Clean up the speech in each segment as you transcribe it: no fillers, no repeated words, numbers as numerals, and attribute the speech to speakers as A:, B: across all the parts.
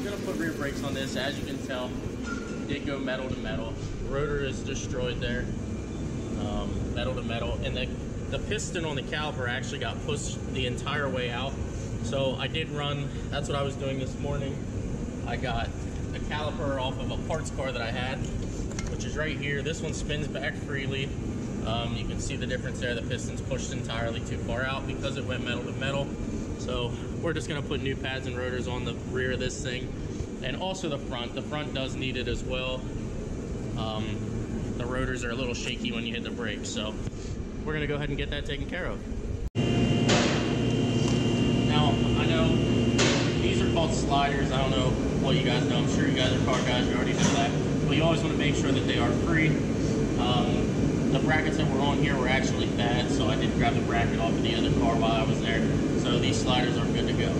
A: I'm gonna put rear brakes on this. As you can tell, did go metal to metal. Rotor is destroyed there, metal to metal, and the piston on the caliper actually got pushed the entire way out. So I did run, that's what I was doing this morning. I got a caliper off of a parts car that I had, which is right here. This one spins back freely. You can see the difference there. The piston's pushed entirely too far out because it went metal to metal. So we're just gonna put new pads and rotors on the rear of this thing. And also the front. The front does need it as well. The rotors are a little shaky when you hit the brakes. So we're gonna go ahead and get that taken care of. Now, I know these are called sliders. I don't know what you guys know. I'm sure you guys are car guys, you already know that. But you always wanna make sure that they are free. The brackets that were on here were actually bad, so I did grab the bracket off of the other car while I was there. So these sliders are good to go.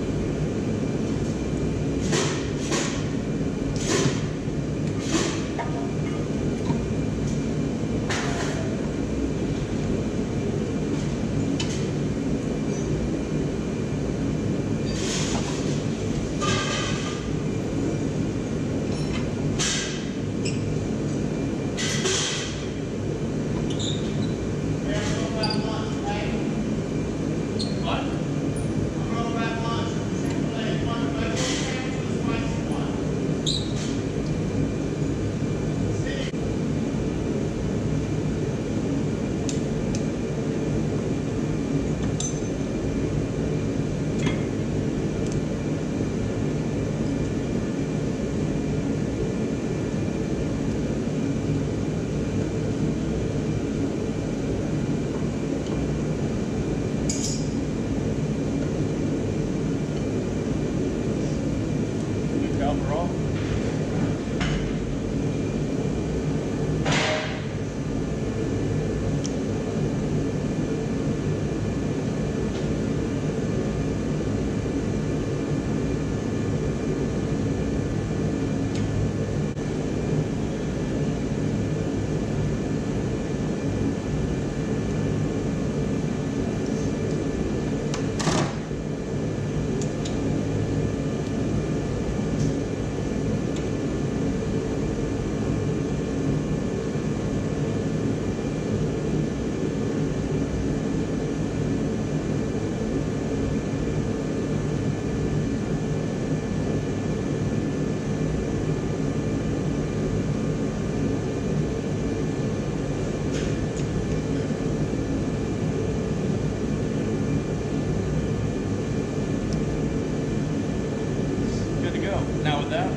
A: Now with that,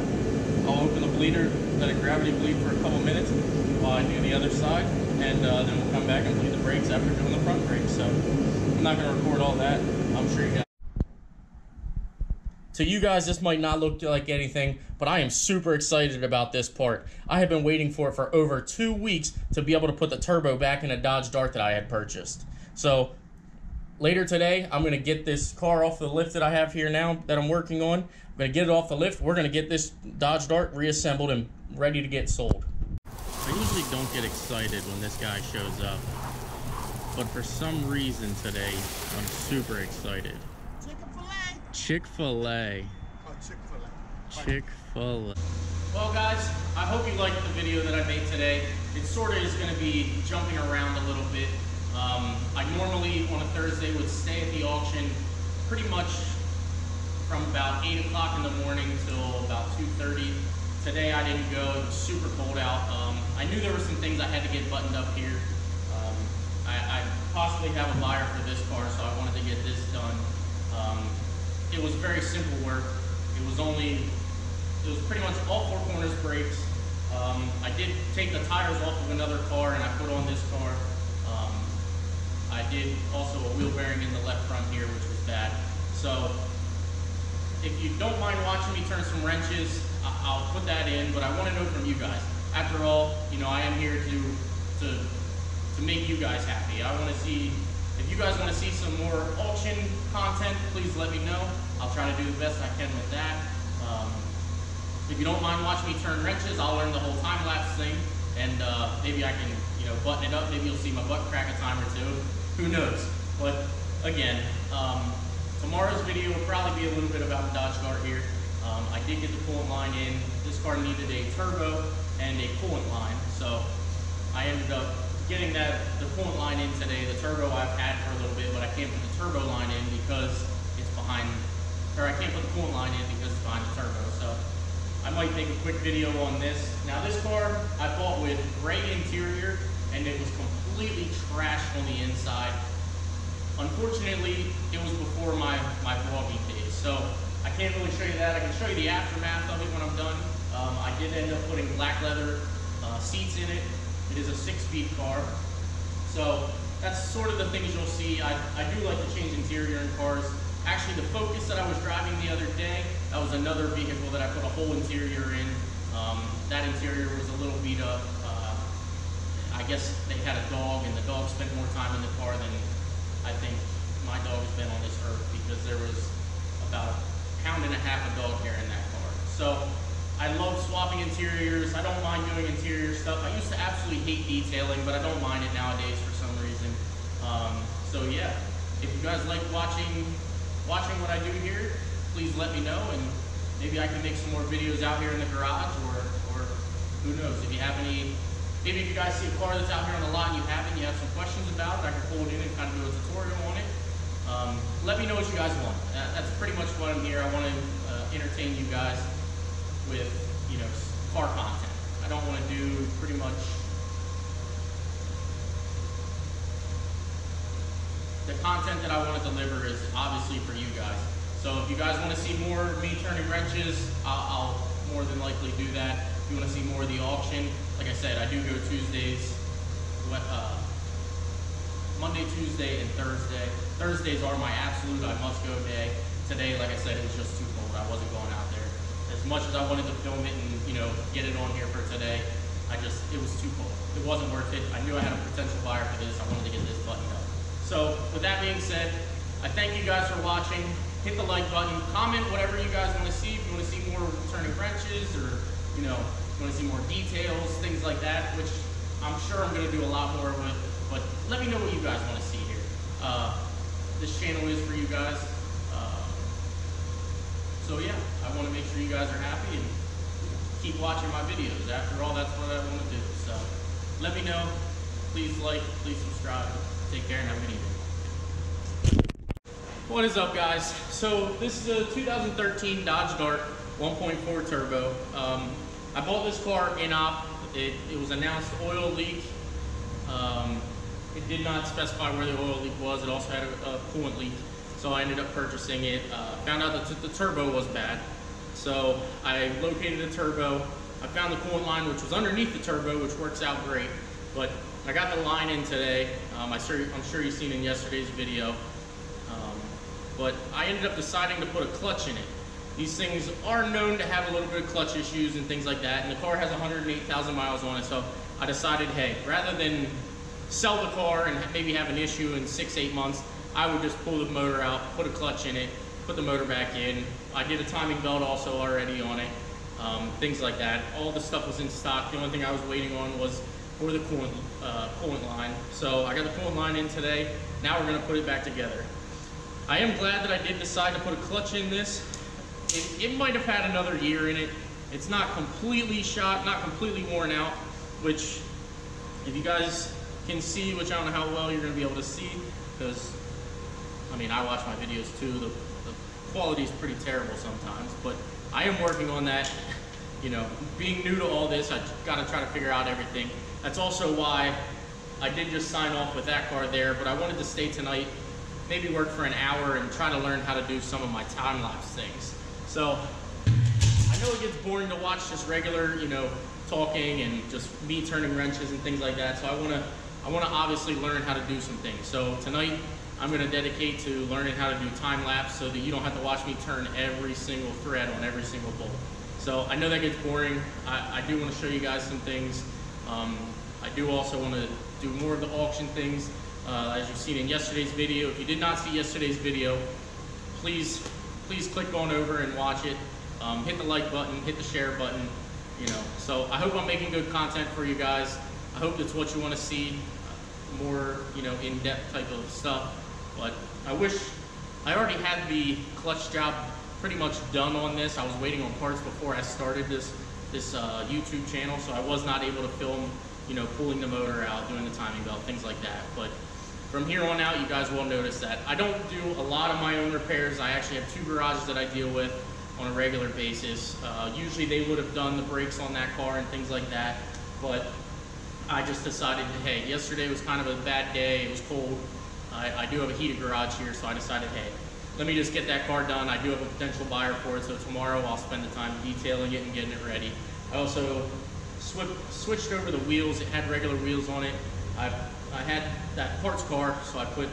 A: I'll open the bleeder, let it gravity bleed for a couple minutes while I do the other side, and then we'll come back and bleed the brakes after doing the front brakes. So I'm not going to record all that. I'm sure you guys. To you guys, this might not look like anything, but I am super excited about this part. I have been waiting for it for over 2 weeks to be able to put the turbo back in a Dodge Dart that I had purchased. So later today, I'm going to get this car off the lift that I have here now that I'm working on. I'm going to get it off the lift. We're going to get this Dodge Dart reassembled and ready to get sold. I usually don't get excited when this guy shows up, but for some reason today, I'm super excited. Chick-fil-A. Chick-fil-A.
B: Oh, Chick-fil-A.
A: Chick-fil-A. Well guys, I hope you liked the video that I made today. It sort of is going to be jumping around a little bit. I normally on a Thursday would stay at the auction pretty much from about 8 o'clock in the morning till about 2:30. Today I didn't go, it was super cold out. I knew there were some things I had to get buttoned up here. I possibly have a buyer for this car, so I wanted to get this done. It was very simple work. It was pretty much all four corners brakes. I did take the tires off of another car and I put on this car. I did also a wheel bearing in the left front here, which was bad. So if you don't mind watching me turn some wrenches, I'll put that in, but I want to know from you guys. After all, you know, I am here to make you guys happy. I want to see, if you guys want to see some more auction content, please let me know. I'll try to do the best I can with that. If you don't mind watching me turn wrenches, I'll learn the whole time-lapse thing, and maybe I can, you know, button it up. Maybe you'll see my butt crack a time or two. Who knows? But again, tomorrow's video will probably be a little bit about the Dodge Dart here. I did get the coolant line in. This car needed a turbo and a coolant line, so I ended up getting the coolant line in today. The turbo I've had for a little bit, but I can't put the turbo line in because it's behind, or I can't put the coolant line in because it's behind the turbo. So I might make a quick video on this. Now this car I bought with gray interior, and it was completely trashed on the inside. Unfortunately, it was before my vlogging days, so I can't really show you that. I can show you the aftermath of it when I'm done. I did end up putting black leather seats in it. It is a 6-speed car, so that's sort of the things you'll see. I do like to change interior in cars. Actually, the Focus that I was driving the other day, that was another vehicle that I put a whole interior in. That interior was a little beat up. I guess they had a dog, and the dog spent more time in the car than I think my dog has been on this earth, because there was about a pound and a half of dog hair in that car. So I love swapping interiors. I don't mind doing interior stuff. I used to absolutely hate detailing, but I don't mind it nowadays for some reason. So yeah, if you guys like watching what I do here, please let me know, and maybe I can make some more videos out here in the garage, or who knows, if you have any. Maybe if you guys see a car that's out here on the lot and you have some questions about it, I can pull it in and kind of do a tutorial on it. Let me know what you guys want. That's pretty much what I'm here. I want to entertain you guys with, car content. I don't want to do pretty much the content that I want to deliver is obviously for you guys. So if you guys want to see more of me turning wrenches, I'll more than likely do that. If you want to see more of the auction, like I said, I do go Tuesdays, Monday, Tuesday, and Thursday. Thursdays are my absolute I must go day. Today, like I said, it was just too cold. I wasn't going out there. As much as I wanted to film it and get it on here for today, it was too cold. It wasn't worth it. I knew I had a potential buyer for this. I wanted to get this buttoned up. So with that being said, I thank you guys for watching. Hit the like button. Comment whatever you guys want to see. If you want to see more turning wrenches, or you want to see more details, things like that, which I'm sure I'm going to do a lot more with. But let me know what you guys want to see here. This channel is for you guys. So yeah, I want to make sure you guys are happy and keep watching my videos. After all, that's what I want to do. So let me know. Please like, please subscribe. Take care and have a good evening. What is up, guys? So this is a 2013 Dodge Dart 1.4 turbo. I bought this car in op. It was announced oil leak. It did not specify where the oil leak was. It also had a coolant leak. So I ended up purchasing it. Found out that the turbo was bad. So I located the turbo. I found the coolant line, which was underneath the turbo, which works out great. But I got the line in today. I'm sure you've seen in yesterday's video. But I ended up deciding to put a clutch in it. These things are known to have a little bit of clutch issues and things like that. And the car has 108,000 miles on it. So I decided, hey, rather than sell the car and maybe have an issue in 6-8 months, I would just pull the motor out, put a clutch in it, put the motor back in. I did a timing belt also already on it, things like that. All the stuff was in stock. The only thing I was waiting on was for the coolant line. So I got the coolant line in today. Now we're gonna put it back together. I am glad that I did decide to put a clutch in this. It might have had another year in it. It's not completely shot, not completely worn out, which if you guys can see, which I don't know how well you're gonna be able to see, because I watch my videos too. The quality is pretty terrible sometimes, but I am working on that. Being new to all this, I gotta try to figure out everything. That's also why I did just sign off with that car there, but I wanted to stay tonight, maybe work for an hour and try to learn how to do some of my time-lapse things. So I know it gets boring to watch just regular, talking and just me turning wrenches and things like that. So I wanna obviously learn how to do some things. So tonight I'm gonna dedicate to learning how to do time-lapse so that you don't have to watch me turn every single thread on every single bolt. So I know that gets boring. I do wanna show you guys some things. I do also wanna do more of the auction things. As you've seen in yesterday's video. If you did not see yesterday's video, please click on over and watch it. Hit the like button, hit the share button, So I hope I'm making good content for you guys. I hope that's what you want to see, more, in-depth type of stuff. But I wish I already had the clutch job pretty much done on this. I was waiting on parts before I started this YouTube channel, so I was not able to film, you know, pulling the motor out, doing the timing belt, things like that. But from here on out, you guys will notice that I don't do a lot of my own repairs. I actually have 2 garages that I deal with on a regular basis. Usually they would have done the brakes on that car and things like that, but I just decided, hey, yesterday was kind of a bad day, it was cold. I do have a heated garage here, so I decided, hey, let me just get that car done. I do have a potential buyer for it, so tomorrow I'll spend the time detailing it and getting it ready. I also switched over the wheels. It had regular wheels on it. I had that parts car, so I put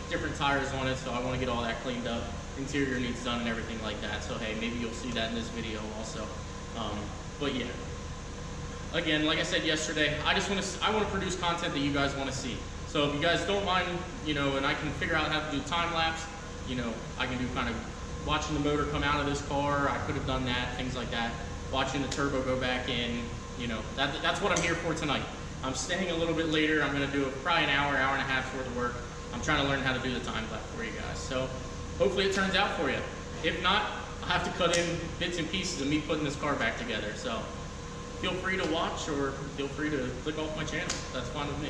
A: different tires on it, so I want to get all that cleaned up. Interior needs done and everything like that, so hey, maybe you'll see that in this video also. But yeah, again, like I said yesterday, I want to produce content that you guys want to see. So if you guys don't mind, you know, and I can figure out how to do time lapse, you know, I can do kind of watching the motor come out of this car. I could have done that, things like that. Watching the turbo go back in, you know, that's what I'm here for tonight. I'm staying a little bit later. I'm going to do probably an hour, hour and a half worth of work. I'm trying to learn how to do the time lapse for you guys. So hopefully it turns out for you. If not, I'll have to cut in bits and pieces of me putting this car back together. So feel free to watch or feel free to click off my channel. That's fine with me.